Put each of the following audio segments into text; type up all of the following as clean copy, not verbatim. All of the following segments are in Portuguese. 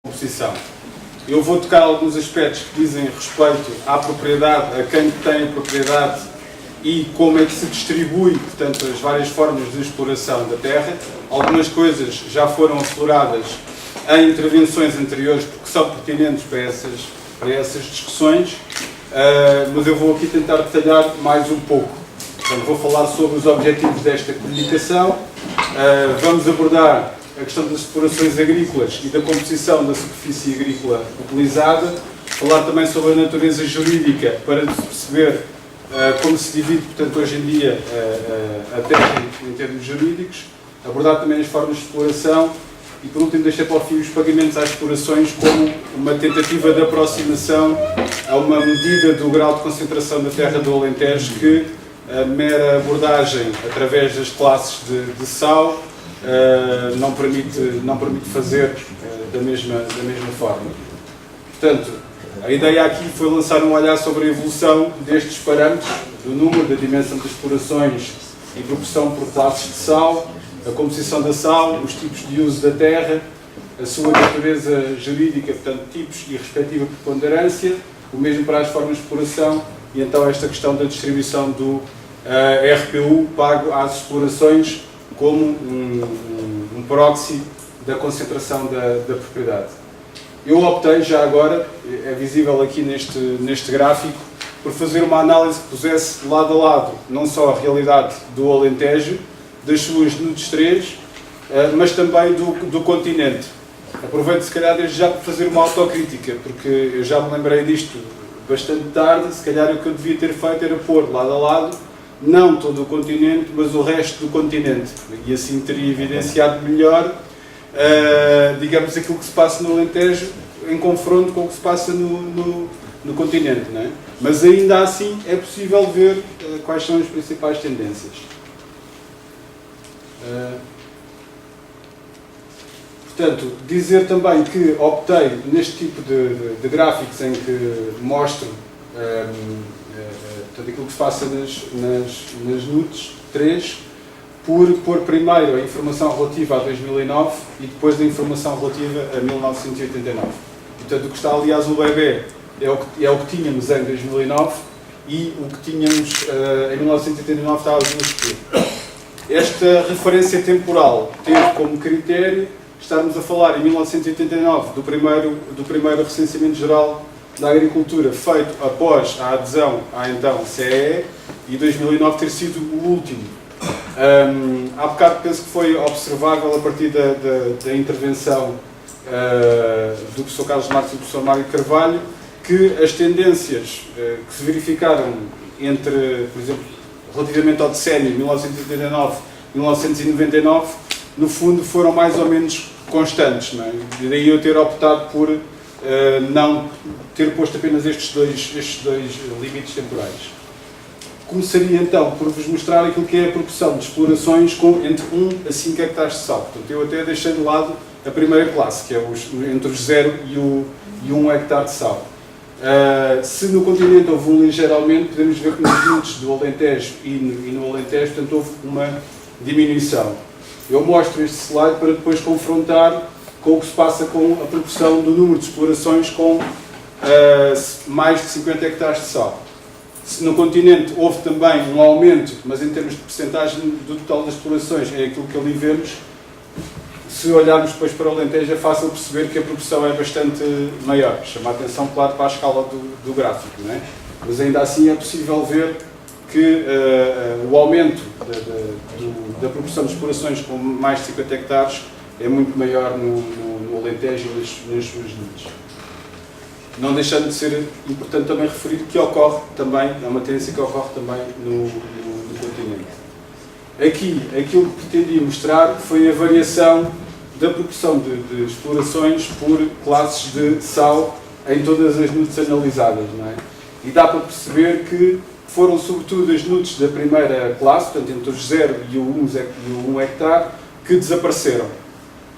composição. Eu vou tocar alguns aspectos que dizem respeito à propriedade, a quem tem a propriedade e como é que se distribui, portanto, as várias formas de exploração da terra. Algumas coisas já foram exploradas em intervenções anteriores porque são pertinentes para essas discussões, mas eu vou aqui tentar detalhar mais um pouco. Portanto, vou falar sobre os objetivos desta comunicação, vamos abordar a questão das explorações agrícolas e da composição da superfície agrícola utilizada, falar também sobre a natureza jurídica para perceber como se divide, portanto, hoje em dia a terra em termos jurídicos, abordar também as formas de exploração e, por último, deixar para o fim os pagamentos às explorações como uma tentativa de aproximação a uma medida do grau de concentração da terra do Alentejo que a mera abordagem através das classes de sal não permite fazer da mesma forma. Portanto, a ideia aqui foi lançar um olhar sobre a evolução destes parâmetros, do número, da dimensão das explorações e proporção por classes de sal, a composição da sal, os tipos de uso da terra, a sua natureza jurídica, portanto, tipos e respectiva preponderância, o mesmo para as formas de exploração e então esta questão da distribuição do RPU pago às explorações como um proxy da concentração da propriedade. Eu optei já agora, é visível aqui neste gráfico, por fazer uma análise que pusesse lado a lado não só a realidade do Alentejo, das suas NUTS 3, mas também do continente. Aproveito se calhar desde já para fazer uma autocrítica, porque eu já me lembrei disto bastante tarde, se calhar o que eu devia ter feito era pôr lado a lado não todo o continente, mas o resto do continente. E assim teria evidenciado melhor, digamos, aquilo que se passa no Alentejo em confronto com o que se passa no continente. Não é? Mas ainda assim é possível ver quais são as principais tendências. Portanto, dizer também que optei neste tipo de gráficos em que mostro portanto, aquilo que se passa nas NUTS 3, por pôr primeiro a informação relativa a 2009 e depois a informação relativa a 1989. Portanto, o que está ali azul bebê é o que tínhamos em 2009 e o que tínhamos em 1989 está azul escuro. Esta referência temporal teve como critério estarmos a falar em 1989 do primeiro recenseamento geral da agricultura feito após a adesão à então CEE e 2009 ter sido o último. Há bocado penso que foi observável a partir da intervenção do professor Carlos Marques e do professor Mário Carvalho que as tendências que se verificaram entre, por exemplo, relativamente ao decênio 1989-1999, no fundo foram mais ou menos constantes. Não é? E daí eu ter optado por não ter posto apenas estes dois limites temporais. Começaria então por vos mostrar aquilo que é a proporção de explorações entre 1 a 5 hectares de sal. Portanto, eu até deixei de lado a primeira classe, que é entre os 0 e 1 hectare de sal. Se no continente houve um ligeiro aumento, podemos ver que nos NUTS do Alentejo e no Alentejo, portanto, houve uma diminuição. Eu mostro este slide para depois confrontar com o que se passa com a proporção do número de explorações com mais de 50 hectares de sal. Se no continente houve também um aumento, mas em termos de percentagem do total das explorações, é aquilo que ali vemos. Se olharmos depois para o Alentejo é fácil perceber que a proporção é bastante maior. Chama a atenção, claro, para a escala do gráfico, não é? Mas ainda assim é possível ver que o aumento da proporção de explorações com mais de 50 hectares é muito maior no Alentejo e nas suas NUTS. Não deixando de ser importante também referir que ocorre também, é uma tendência que ocorre também no continente. Aqui, aquilo que pretendia mostrar foi a variação da proporção de explorações por classes de sal em todas as NUTS analisadas. Não é? E dá para perceber que foram sobretudo as NUTS da primeira classe, portanto entre os 0 e o 1 hectare, que desapareceram.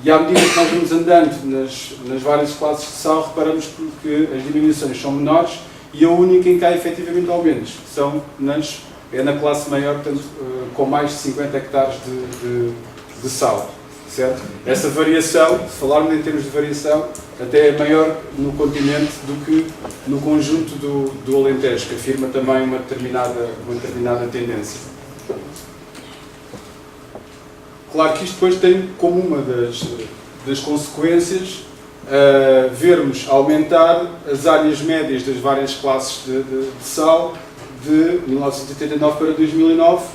E à medida que nós vamos andando nas várias classes de sal, reparamos que as diminuições são menores e a única em que há efetivamente aumentos é na classe maior, portanto, com mais de 50 hectares de sal. certo? Essa variação, se falarmos em termos de variação, até é maior no continente do que no conjunto do Alentejo, que afirma também uma determinada tendência. Claro que isto depois tem como uma das consequências vermos aumentar as áreas médias das várias classes de sal de 1989 para 2009,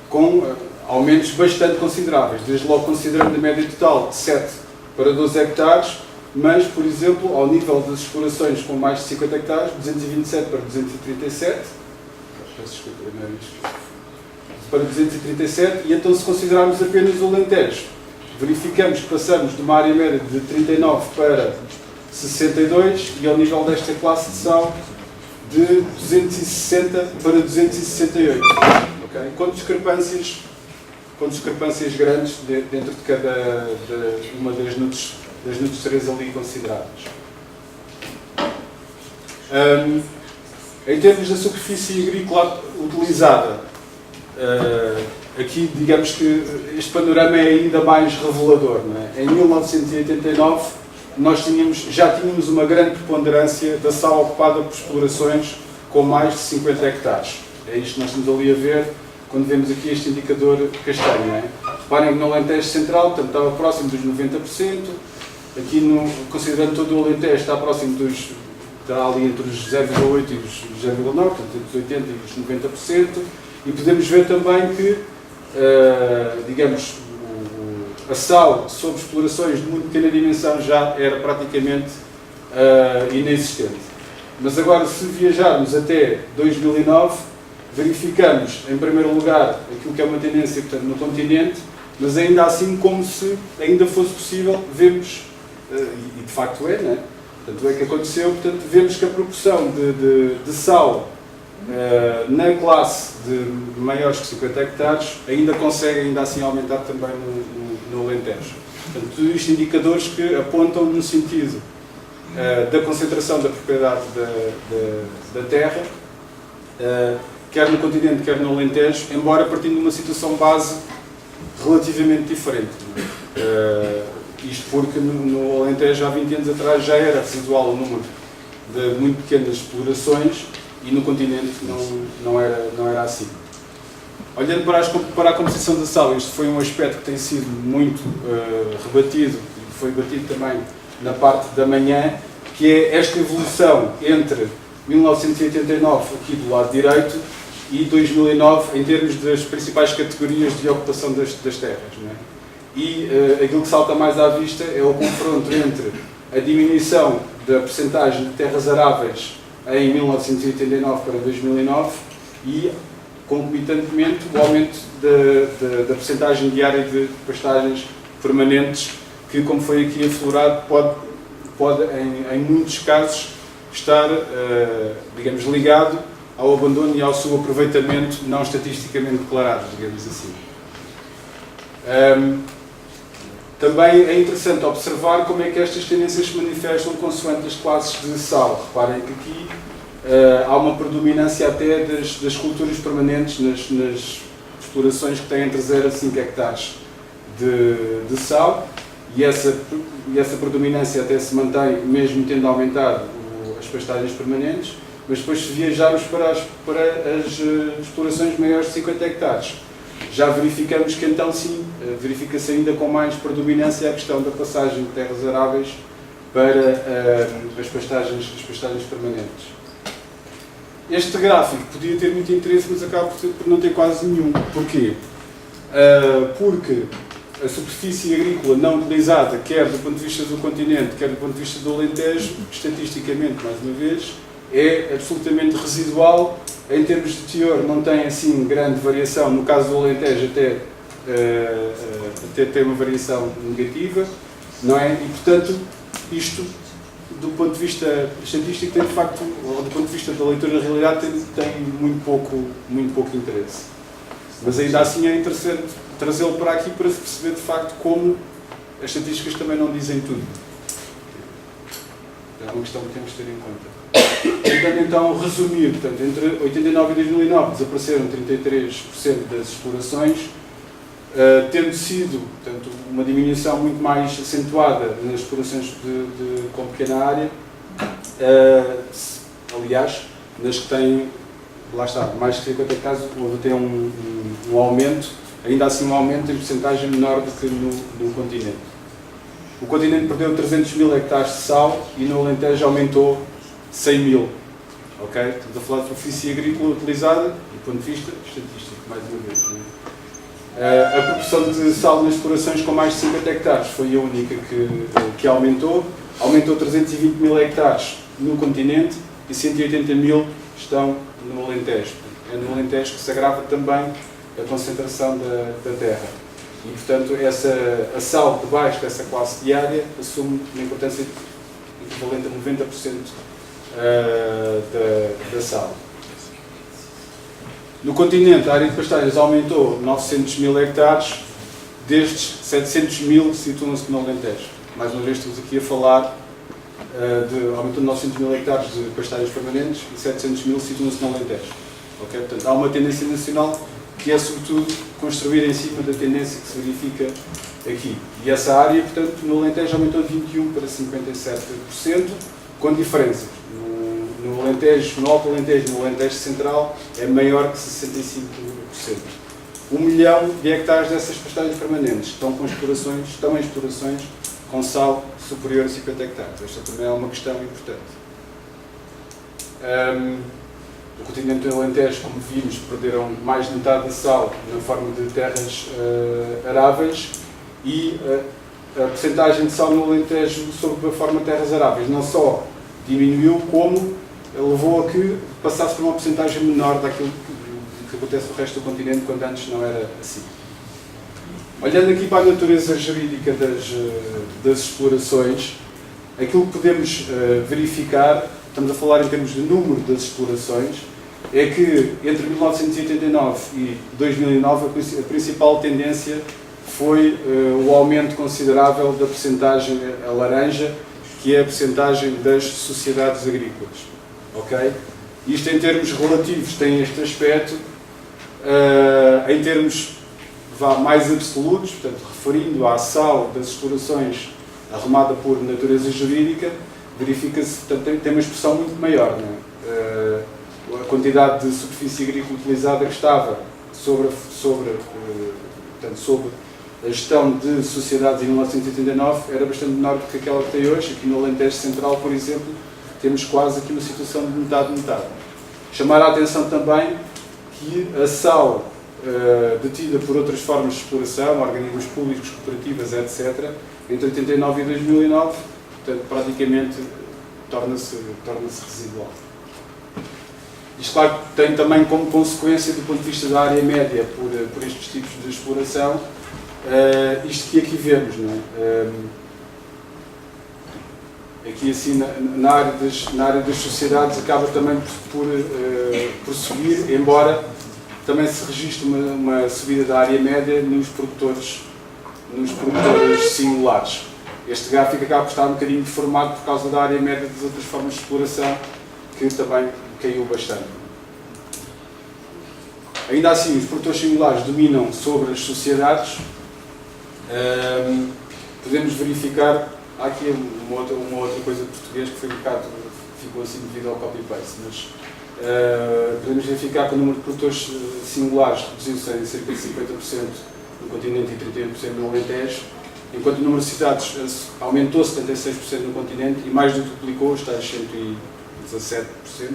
com aumentos bastante consideráveis, desde logo considerando a média total de 7 para 12 hectares, mas, por exemplo, ao nível das explorações com mais de 50 hectares, 227 para 237, para 237, e então se considerarmos apenas o Alentejo, verificamos que passamos de uma área média de 39 para 62 e ao nível desta classe de sal de 260 para 268. Okay? Com discrepâncias grandes dentro de cada uma das NUTS 3 ali consideradas. Em termos da superfície agrícola utilizada, aqui digamos que este panorama é ainda mais revelador. Não é? Em 1989 nós já tínhamos uma grande preponderância da sal ocupada por explorações com mais de 50 hectares. É isto que nós estamos ali a ver quando vemos aqui este indicador castanho. Não é? Reparem que no Alentejo Central, portanto, estava próximo dos 90%, aqui considerando todo o Alentejo está próximo está ali entre os 0,8% e os 0,9%, portanto entre os 80% e os 90%, e podemos ver também que, digamos, a sal sob explorações de muito pequena dimensão já era praticamente inexistente. Mas agora, se viajarmos até 2009, verificamos, em primeiro lugar, aquilo que é uma tendência, portanto, no continente, mas ainda assim, como se ainda fosse possível, vemos, e de facto é, né? Portanto, é que aconteceu, portanto, vemos que a proporção de sal na classe de maiores que 50 hectares ainda consegue, ainda assim, aumentar também no Alentejo. Portanto, tudo isto indicadores que apontam no sentido da concentração da propriedade da terra, quer no continente, quer no Alentejo, embora partindo de uma situação base relativamente diferente. Isto porque no Alentejo, há 20 anos atrás, já era residual o número de muito pequenas explorações e no continente não era assim. Olhando para a composição da sal, isto foi um aspecto que tem sido muito rebatido, e foi batido também na parte da manhã, que é esta evolução entre 1989, aqui do lado direito, e 2009, em termos das principais categorias de ocupação das terras. Não é? E aquilo que salta mais à vista é o confronto entre a diminuição da percentagem de terras aráveis em 1989 para 2009 e, concomitantemente, o aumento da percentagem diária de pastagens permanentes, que, como foi aqui aflorado, pode em muitos casos, estar, digamos, ligado ao abandono e ao seu aproveitamento não estatisticamente declarado, digamos assim. Também é interessante observar como é que estas tendências se manifestam consoante as classes de sal. Reparem que aqui há uma predominância até das culturas permanentes nas explorações que têm entre 0 a 5 hectares de sal, e essa predominância até se mantém mesmo tendo aumentado as pastagens permanentes, mas depois, se viajarmos para as explorações maiores de 50 hectares, já verificamos que então sim, verifica-se ainda com mais predominância a questão da passagem de terras aráveis para as pastagens permanentes. Este gráfico podia ter muito interesse, mas acaba por não ter quase nenhum. Porquê? Porque a superfície agrícola não utilizada, quer do ponto de vista do continente, quer do ponto de vista do Alentejo, estatisticamente, mais uma vez, é absolutamente residual. Em termos de teor, não tem assim grande variação. No caso do Alentejo, até tem uma variação negativa, não é? E, portanto, isto, do ponto de vista estatístico, tem de facto, ou do ponto de vista da leitura da realidade, tem muito pouco interesse. Mas ainda assim é interessante trazê-lo para aqui para se perceber de facto como as estatísticas também não dizem tudo. É uma questão que temos de ter em conta. Tentando então resumir, portanto, entre 89 e 2009 desapareceram 33% das explorações, tendo sido, portanto, uma diminuição muito mais acentuada nas explorações com pequena área, aliás, nas que têm, lá está, mais de 50 hectares, houve até um aumento, ainda assim um aumento em porcentagem menor do que no continente. O continente perdeu 300 mil hectares de sal e no Alentejo aumentou 100 mil. Ok? Estamos a falar de superfície agrícola utilizada, do ponto de vista estatístico, mais uma vez. Não é? A proporção de sal nas explorações com mais de 50 hectares foi a única que aumentou. Aumentou 320 mil hectares no continente e 180 mil estão no Alentejo. É no Alentejo que se agrava também a concentração da terra. E, portanto, a sal debaixo dessa classe diária assume uma importância equivalente a 90% da sal. No continente, a área de pastagens aumentou 900 mil hectares, destes 700 mil situam-se no Alentejo. Mais uma vez estamos aqui a falar aumentou 900 mil hectares de pastagens permanentes e 700 mil situam-se no Alentejo. Okay? Portanto, há uma tendência nacional que é, sobretudo, construir em cima da tendência que se verifica aqui. E essa área, portanto, no Alentejo aumentou de 21% para 57%, com diferenças. No Alentejo, no Alto Alentejo, no Alentejo Central, é maior que 65%. 1 milhão de hectares dessas pastagens permanentes estão em explorações com sal superior a 50 hectares. Esta também é uma questão importante. No continente do Alentejo, como vimos, perderam mais de metade da sal na forma de terras aráveis e a percentagem de sal no Alentejo sob a forma de terras aráveis não só diminuiu, como levou a que passasse por uma percentagem menor daquilo que acontece no resto do continente, quando antes não era assim. Olhando aqui para a natureza jurídica das explorações, aquilo que podemos verificar, estamos a falar em termos de número das explorações, é que entre 1989 e 2009 a principal tendência foi o aumento considerável da percentagem a laranja, que é a percentagem das sociedades agrícolas. Okay? Isto em termos relativos tem este aspecto, em termos mais absolutos, portanto, referindo à sal das explorações arrumada por natureza jurídica, verifica-se, portanto, tem uma expressão muito maior. Não é? A quantidade de superfície agrícola utilizada que estava sobre a gestão de sociedades em 1989 era bastante menor do que aquela que tem hoje. Aqui no Alentejo Central, por exemplo, temos quase aqui uma situação de metade-metade. Chamar a atenção também que a sal detida por outras formas de exploração, organismos públicos, cooperativas, etc., entre 89 e 2009, portanto, praticamente torna-se residual. Isto, claro, tem também como consequência, do ponto de vista da área média por estes tipos de exploração, isto que aqui vemos, não é? Aqui assim na área das sociedades acaba também por subir, embora também se registre uma subida da área média nos produtores singulares. Este gráfico acaba por estar um bocadinho deformado por causa da área média das outras formas de exploração, que também caiu bastante. Ainda assim, os produtores singulares dominam sobre as sociedades. Podemos verificar, há aqui uma outra coisa de português que foi um bocado, ficou assim devido ao copy-paste, mas podemos verificar que o número de produtores singulares reduziu-se em cerca de 50% no continente e 31% no Alentejo, enquanto o número de cidades aumentou 76% no continente e mais do que duplicou, está a 117%,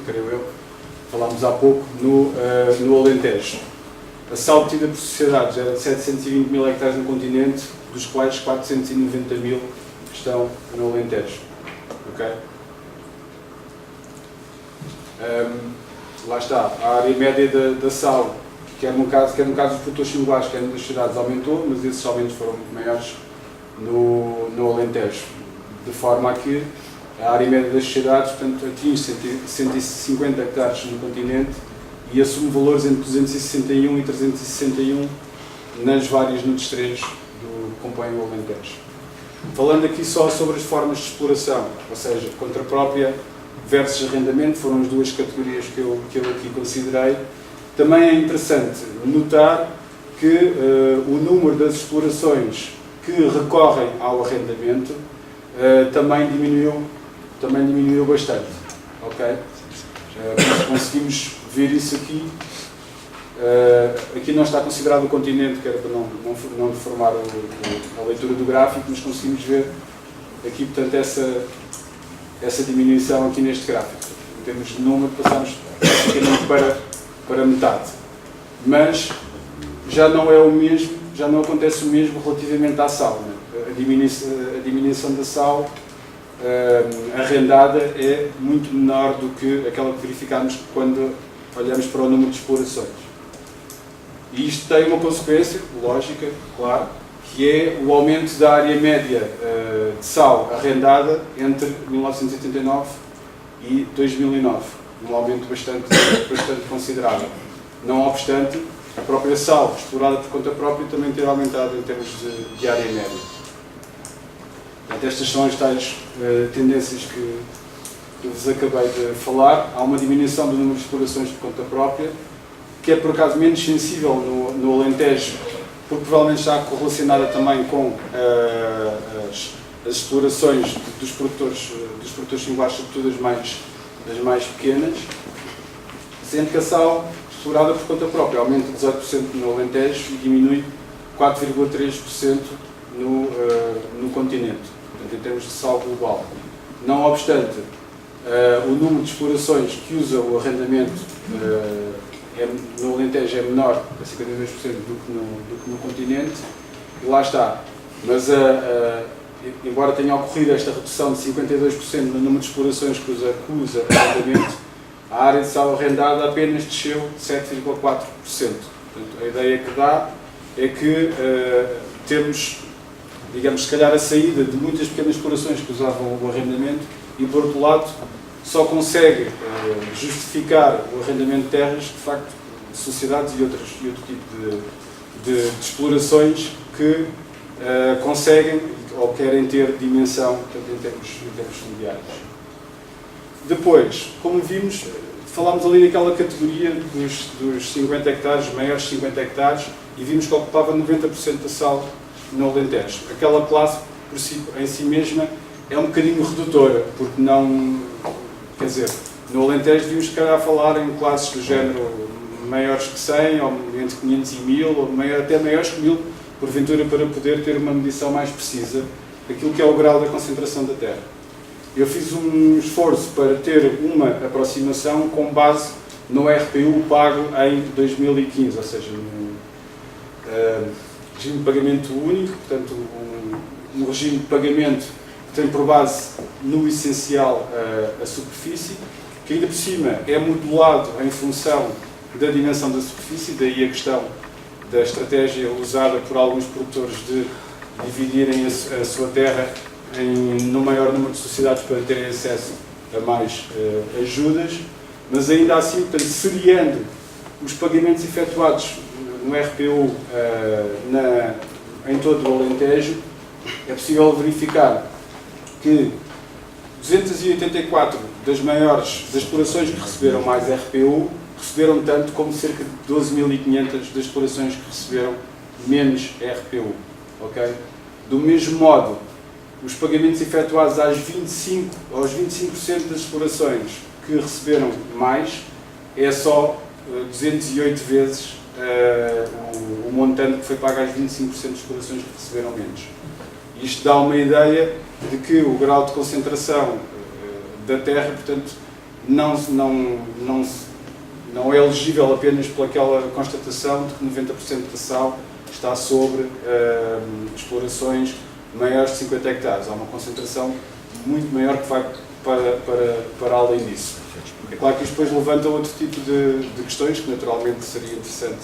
creio eu, falámos há pouco, no Alentejo. A sal obtida por sociedades era de 720 mil hectares no continente, dos quais 490 mil estão no Alentejo. Okay? Lá está, a área média da sal, quer no caso dos produtores singulares, quer nas cidades, aumentou, mas esses aumentos foram muito maiores no Alentejo, de forma a que a área média das sociedades, portanto, atinge 150 hectares no continente e assume valores entre 261 e 361 nas várias nudes 3 que compõem o Alentejo. Falando aqui só sobre as formas de exploração, ou seja, contra própria versus arrendamento, foram as duas categorias que eu aqui considerei. Também é interessante notar que o número das explorações que recorrem ao arrendamento também diminuiu bastante. Ok? Conseguimos ver isso aqui. Aqui não está considerado o continente, que era para não deformar a leitura do gráfico, mas conseguimos ver aqui, portanto, essa diminuição aqui neste gráfico. Em termos de número, passamos praticamente para metade. Mas já não é o mesmo, já não acontece o mesmo relativamente à sal. Né? A diminuição da sal arrendada é muito menor do que aquela que verificamos quando olhamos para o número de explorações. E isto tem uma consequência lógica, claro, que é o aumento da área média de sal arrendada entre 1989 e 2009. Um aumento bastante considerável. Não obstante, a própria sal explorada por conta própria também ter aumentado em termos de área média. Portanto, estas são as tais tendências que vos acabei de falar. Há uma diminuição do número de explorações por conta própria, que é por acaso menos sensível no Alentejo, porque provavelmente está correlacionada também com as explorações dos produtores singulares, sobretudo das mais pequenas, sendo que a sal explorada por conta própria aumenta 18% no Alentejo e diminui 4,3% no continente, portanto, em termos de sal global. Não obstante, o número de explorações que usa o arrendamento no Alentejo é menor, a 52%, do que no continente, e lá está. Mas, embora tenha ocorrido esta redução de 52% no número de explorações que usa arrendamento, a área de sal arrendada apenas desceu 7,4%. Portanto, a ideia que dá é que temos, digamos, se calhar a saída de muitas pequenas explorações que usavam o arrendamento e, por outro lado, só consegue justificar o arrendamento de terras, de facto, de sociedades e outro tipo de explorações que conseguem ou querem ter dimensão, portanto, em termos fundiários. Depois, como vimos, falámos ali naquela categoria dos 50 hectares, maiores 50 hectares, e vimos que ocupava 90% da sal no Alentejo. Aquela classe, por si, em si mesma, é um bocadinho redutora, porque não... Quer dizer, no Alentejo devíamos, se calhar, falar em classes do género maiores que 100, ou entre 500 e 1000, ou até maiores que 1000, porventura, para poder ter uma medição mais precisa daquilo que é o grau da concentração da terra. Eu fiz um esforço para ter uma aproximação com base no RPU pago em 2015, ou seja, no regime de pagamento único, portanto, um regime de pagamento que tem por base, no essencial, a superfície, que ainda por cima é modulado em função da dimensão da superfície, daí a questão da estratégia usada por alguns produtores de dividirem a sua terra no maior número de sociedades para terem acesso a mais ajudas, mas ainda assim, portanto, seriando os pagamentos efetuados no RPU em todo o Alentejo, é possível verificar que 284 das explorações que receberam mais RPU receberam tanto como cerca de 12.500 das explorações que receberam menos RPU. Okay? Do mesmo modo, os pagamentos efetuados aos 25% das explorações que receberam mais é só 208 vezes o montante que foi pago às 25% das explorações que receberam menos. Isto dá uma ideia de que o grau de concentração da terra, portanto, não é elegível apenas pelaquela constatação de que 90% da sal está sobre explorações maiores de 50 hectares. Há uma concentração muito maior que vai para além disso. É claro que isto depois levanta outro tipo de questões que naturalmente seria interessante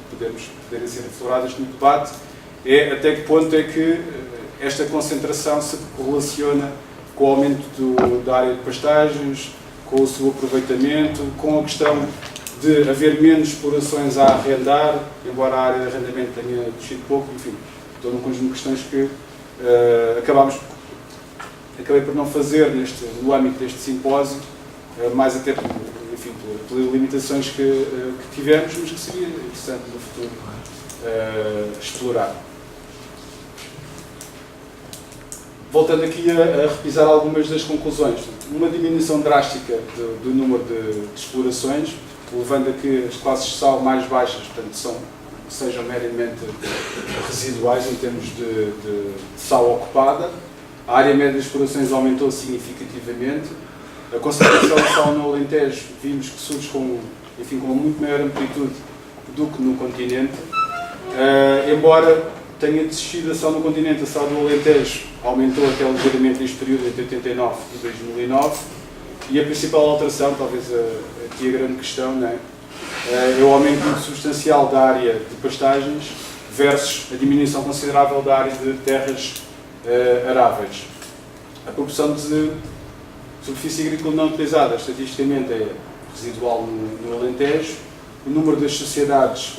poderem ser afloradas no debate. É até que ponto é que esta concentração se correlaciona com o aumento da área de pastagens, com o seu aproveitamento, com a questão de haver menos explorações a arrendar, embora a área de arrendamento tenha descido pouco, enfim, todo um conjunto de questões que acabei por não fazer no âmbito deste simpósio, mais até pelas limitações que tivemos, mas que seria interessante no futuro explorar. Voltando aqui a repisar algumas das conclusões. Uma diminuição drástica do número de explorações, levando a que as classes de sal mais baixas, portanto, sejam meramente residuais em termos de sal ocupada. A área média de explorações aumentou significativamente. A concentração de sal no Alentejo vimos que surge com uma muito maior amplitude do que no continente. Embora tenha descido a sal no continente, a sal do Alentejo aumentou até ligeiramente neste período entre 89 e 2009. E a principal alteração, talvez aqui a grande questão, não é? É o aumento muito substancial da área de pastagens versus a diminuição considerável da área de terras aráveis. A proporção de superfície agrícola não utilizada, estatisticamente, é residual no Alentejo. O número das sociedades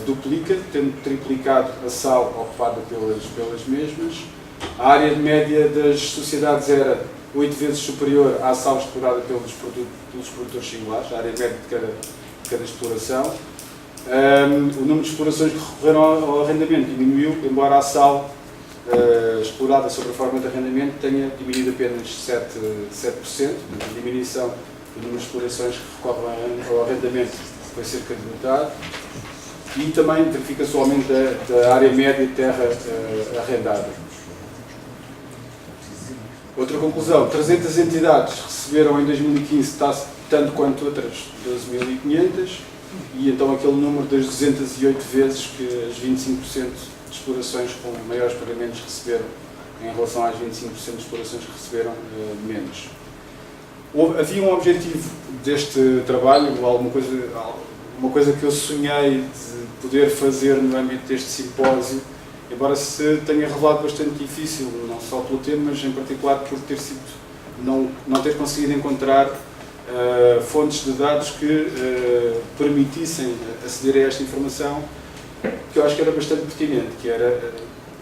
duplica, tendo triplicado a sal ocupada pelas mesmas. A área média das sociedades era 8 vezes superior à sal explorada pelos produtores singulares, a área média de cada exploração. O número de explorações que recorreram ao arrendamento diminuiu, embora a sal explorada sob a forma de arrendamento tenha diminuído apenas 7%. A diminuição do número de explorações que recorrem ao arrendamento foi cerca de metade. E também verifica-se o aumento da área média de terra arrendada. Outra conclusão, 300 entidades receberam em 2015 tanto quanto outras 12.500, e então aquele número das 208 vezes que as 25% de explorações com maiores pagamentos receberam em relação às 25% de explorações que receberam menos. Havia um objetivo deste trabalho, uma coisa que eu sonhei de poder fazer no âmbito deste simpósio, embora se tenha revelado bastante difícil, não só pelo tema, mas em particular por ter sido, não ter conseguido encontrar fontes de dados que permitissem aceder a esta informação, que eu acho que era bastante pertinente, que era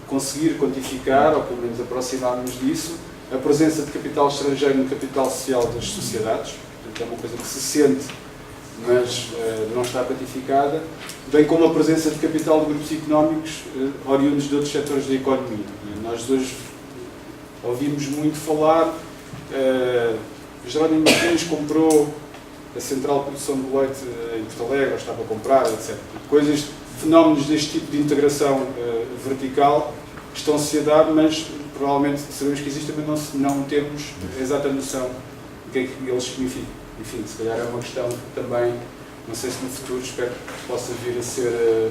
conseguir quantificar, ou pelo menos aproximar-nos disso, a presença de capital estrangeiro no capital social das sociedades. Portanto, é uma coisa que se sente, mas não está quantificada, bem como a presença de capital de grupos económicos oriundos de outros setores da economia. Nós hoje ouvimos muito falar, Jerónimo Martins comprou a central de produção de leite em Porto Alegre, ou estava a comprar, etc. Fenómenos deste tipo de integração vertical estão-se a dar, mas provavelmente sabemos que existem, mas não temos exata noção do que é que eles significam. Enfim, se calhar é uma questão que também, não sei se no futuro, espero que possa vir a ser